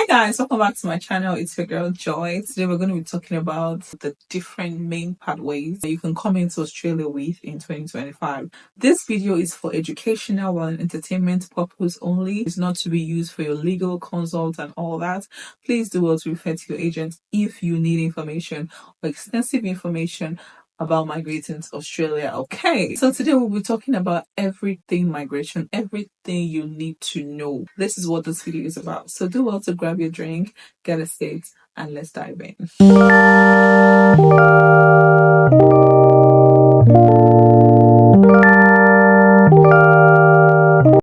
Hi guys, welcome back to my channel. It's your girl Joy. Today we're going to be talking about the different main pathways that you can come into Australia with in 2025. This video is for educational and entertainment purpose only. It's not to be used for your legal consult and all that. Please do well to refer to your agent if you need information or extensive information about migrating to Australia. Okay, so today we'll be talking about everything migration, everything you need to know. This is what this video is about. So do well to grab your drink, get a seat, and let's dive in.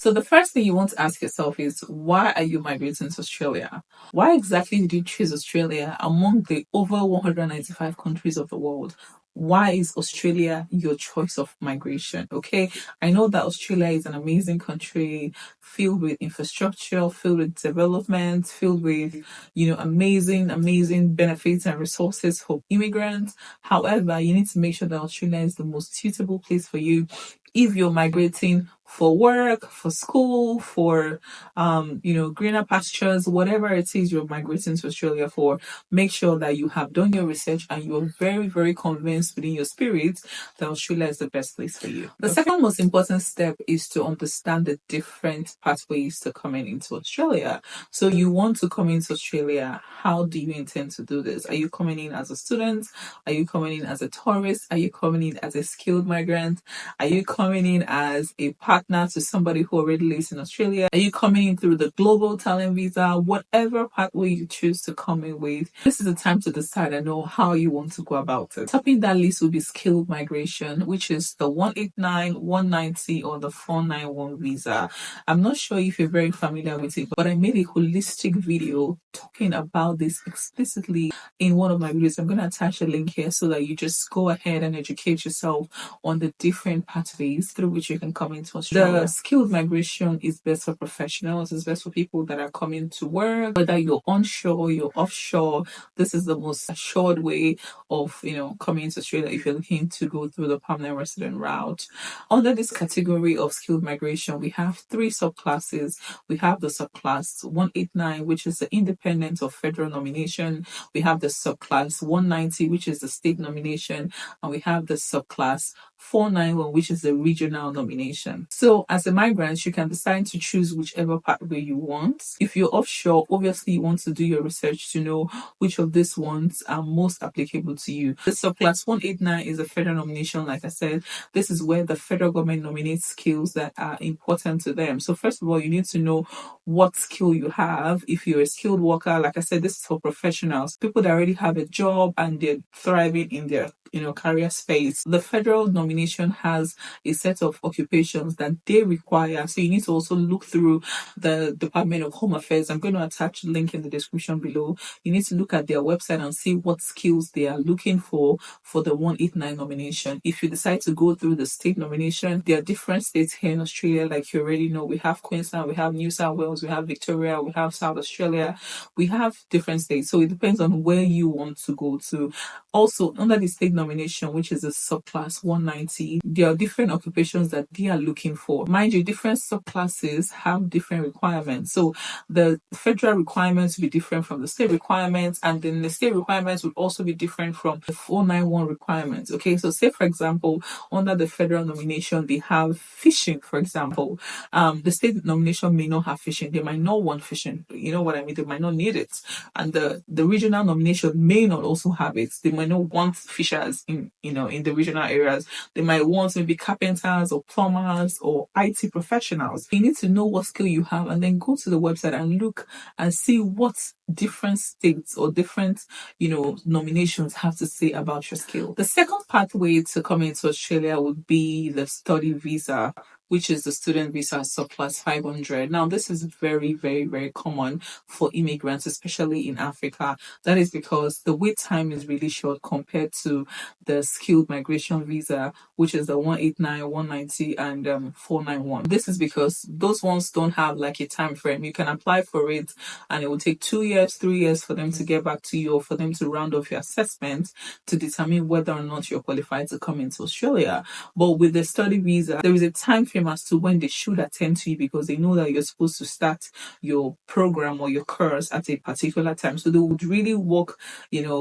So the first thing you want to ask yourself is, why are you migrating to Australia? Why exactly did you choose Australia among the over 195 countries of the world? Why is Australia your choice of migration? Okay, I know that Australia is an amazing country filled with infrastructure, filled with development, filled with, amazing benefits and resources for immigrants. However, you need to make sure that Australia is the most suitable place for you if you're migrating for work, for school, for greener pastures, whatever it is you're migrating to Australia for. Make sure that you have done your research and you're very, very convinced within your spirit that Australia is the best place for you. The second most important step is to understand the different pathways to coming into Australia. So you want to come into Australia, how do you intend to do this? Are you coming in as a student? Are you coming in as a tourist? Are you coming in as a skilled migrant? Are you coming in as a partner to somebody who already lives in Australia? Are you coming in through the global talent visa? Whatever pathway you choose to come in with, this is the time to decide and know how you want to go about it. Topping that list will be skilled migration, which is the 189, 190 or the 491 visa. I'm not sure if you're very familiar with it, but I made a holistic video talking about this explicitly in one of my videos. I'm going to attach a link here so that you just go ahead and educate yourself on the different pathways through which you can come into Australia. The skilled migration is best for professionals. It's best for people that are coming to work, whether you're onshore, you're offshore. This is the most assured way of, coming into Australia if you're looking to go through the permanent resident route. Under this category of skilled migration, we have three subclasses. We have the subclass 189, which is the independent or federal nomination. We have the subclass 190, which is the state nomination, and we have the subclass 491, which is the regional nomination. So as a migrant, you can decide to choose whichever pathway you want. If you're offshore, obviously you want to do your research to know which of these ones are most applicable to you. The subclass 189 is a federal nomination. Like I said, this is where the federal government nominates skills that are important to them. So first of all, you need to know what skill you have. If you're a skilled worker, like I said, this is for professionals, people that already have a job and they're thriving in their career space. The federal nomination has a set of occupations that they require. So you need to also look through the Department of Home Affairs. I'm going to attach a link in the description below. You need to look at their website and see what skills they are looking for the 189 nomination. If you decide to go through the state nomination, there are different states here in Australia. Like you already know, we have Queensland, we have New South Wales, we have Victoria, we have South Australia. We have different states. So it depends on where you want to go to. Also, under the state nomination, which is a subclass 190, there are different occupations that they are looking for. Mind you, different subclasses have different requirements. So the federal requirements will be different from the state requirements, and then the state requirements will also be different from the 491 requirements. Okay, so say for example, under the federal nomination, they have fishing, for example. The state nomination may not have fishing. They might not want fishing. You know what I mean? They might not need it. And the regional nomination may not also have it. They might not want fishers in the regional areas. They might want maybe carpenters or plumbers or IT professionals. You need to know what skill you have and then go to the website and look and see what different states or different nominations have to say about your skill. The second pathway to come into Australia would be the study visa, which is the student visa subclass 500. Now, this is very, very, very common for immigrants, especially in Africa. That is because the wait time is really short compared to the skilled migration visa, which is the 189, 190, and 491. This is because those ones don't have like a time frame. You can apply for it and it will take 2 years, 3 years for them to get back to you or for them to round off your assessment to determine whether or not you're qualified to come into Australia. But with the study visa, there is a time frame time as to when they should attend to you, because they know that you're supposed to start your program or your course at a particular time. So they would really work,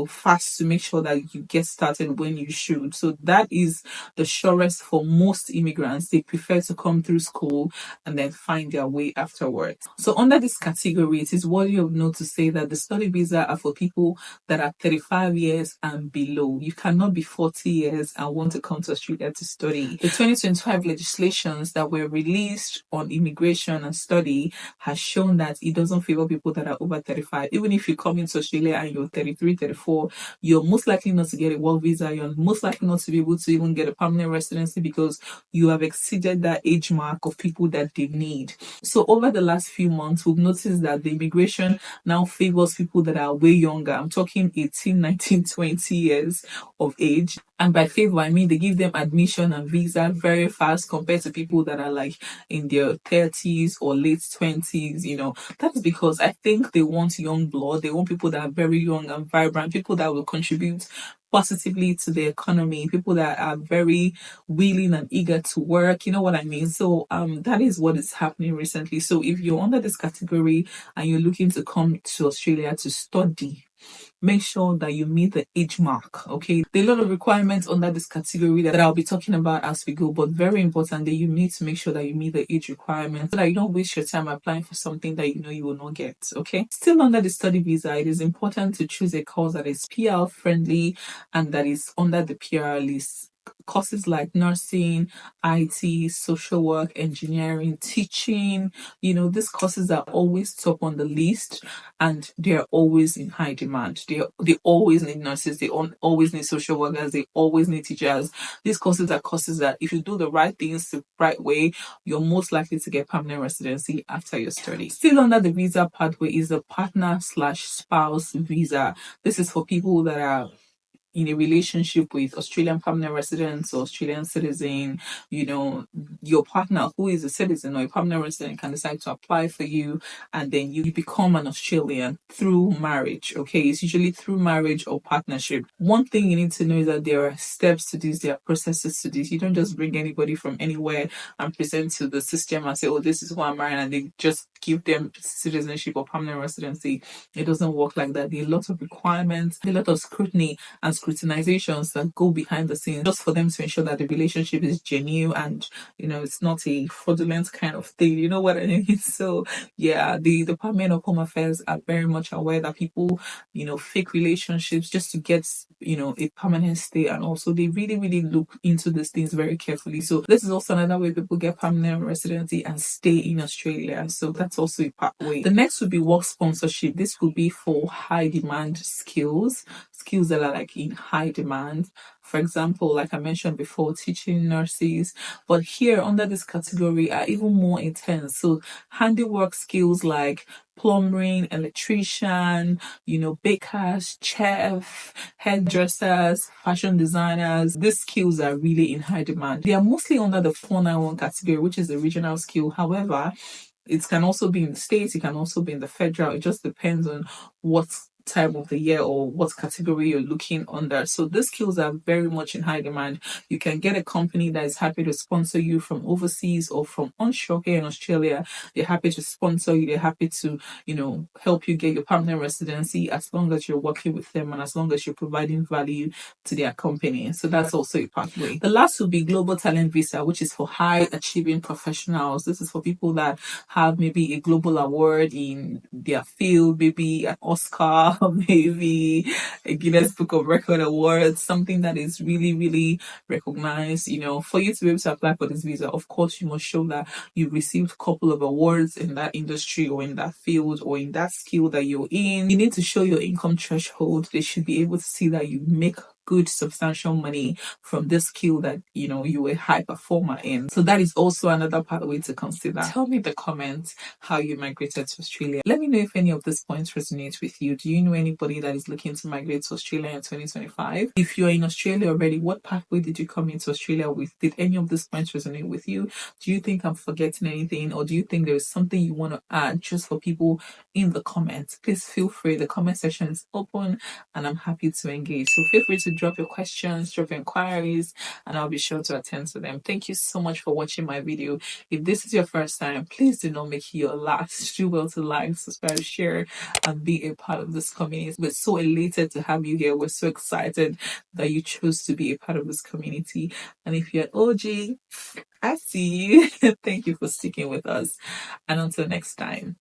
fast to make sure that you get started when you should. So that is the surest for most immigrants. They prefer to come through school and then find their way afterwards. So under this category, it is worthy of note to say that the study visa are for people that are 35 years and below. You cannot be 40 years and want to come to Australia to study. The 2025 legislations that were released on immigration and study has shown that it doesn't favor people that are over 35. Even if you come into Australia and you're 33, 34, you're most likely not to get a work visa. You're most likely not to be able to even get a permanent residency because you have exceeded that age mark of people that they need. So over the last few months, we've noticed that the immigration now favors people that are way younger. I'm talking 18, 19, 20 years of age. And by favor, I mean they give them admission and visa very fast compared to people that are like in their 30s or late 20s. That's because I think they want young blood. They want people that are very young and vibrant, people that will contribute positively to the economy, people that are very willing and eager to work. You know what I mean? So that is what is happening recently. So if you're under this category and you're looking to come to Australia to study, make sure that you meet the age mark. Okay, there are a lot of requirements under this category that I'll be talking about as we go, but very importantly, you need to make sure that you meet the age requirements so that you don't waste your time applying for something that you know you will not get. Okay, still under the study visa, it is important to choose a course that is PR friendly and that is under the PR list. Courses like nursing, IT, social work, engineering, teaching, these courses are always top on the list and they're always in high demand. They always need nurses, they always need social workers, they always need teachers. These courses are courses that if you do the right things the right way, you're most likely to get permanent residency after your study. Still under the visa pathway is the partner/spouse visa. This is for people that are in a relationship with Australian permanent residents or Australian citizen. Your partner who is a citizen or a permanent resident can decide to apply for you and then you become an Australian through marriage. Okay, it's usually through marriage or partnership. One thing you need to know is that there are steps to this, there are processes to this. You don't just bring anybody from anywhere and present to the system and say, oh, this is who I'm marrying, and they just give them citizenship or permanent residency. It doesn't work like that. There are a lot of requirements, a lot of scrutiny and scrutinizations that go behind the scenes just for them to ensure that the relationship is genuine and it's not a fraudulent kind of thing. You know what I mean? So yeah, the Department of Home Affairs are very much aware that people fake relationships just to get a permanent stay, and also they really really look into these things very carefully. So this is also another way people get permanent residency and stay in Australia. So that's also a pathway. The next would be work sponsorship. This will be for high demand skills that are like in high demand. For example, like I mentioned before, teaching, nurses. But here under this category are even more intense. So handiwork skills like plumbing, electrician, bakers, chef, hairdressers, fashion designers. These skills are really in high demand. They are mostly under the 491 category, which is the regional skill. However, it can also be in the states, it can also be in the federal. It just depends on what time of the year or what category you're looking under. So these skills are very much in high demand. You can get a company that is happy to sponsor you from overseas or from onshore here in Australia. They're happy to sponsor you. They're happy to, help you get your permanent residency as long as you're working with them and as long as you're providing value to their company. So that's also a pathway. The last will be Global Talent Visa, which is for high achieving professionals. This is for people that have maybe a global award in their field, maybe an Oscar, maybe a Guinness Book of Record award, something that is really, really recognized. For you to be able to apply for this visa, of course, you must show that you've received a couple of awards in that industry or in that field or in that skill that you're in. You need to show your income threshold. They should be able to see that you make good substantial money from this skill that you're a high performer in. So that is also another pathway to consider. Tell me in the comments how you migrated to Australia. Let me know if any of these points resonate with you. Do you know anybody that is looking to migrate to Australia in 2025? If you're in Australia already, what pathway did you come into Australia with? Did any of these points resonate with you? Do you think I'm forgetting anything, or do you think there is something you want to add just for people in the comments? Please feel free. The comment section is open and I'm happy to engage. So feel free to drop your questions, drop your inquiries, and I'll be sure to attend to them. Thank you so much for watching my video. If this is your first time, please do not make it your last. Do well to like, subscribe, share, and be a part of this community. We're so elated to have you here. We're so excited that you chose to be a part of this community. And if you're OG, I see you. Thank you for sticking with us. And until next time.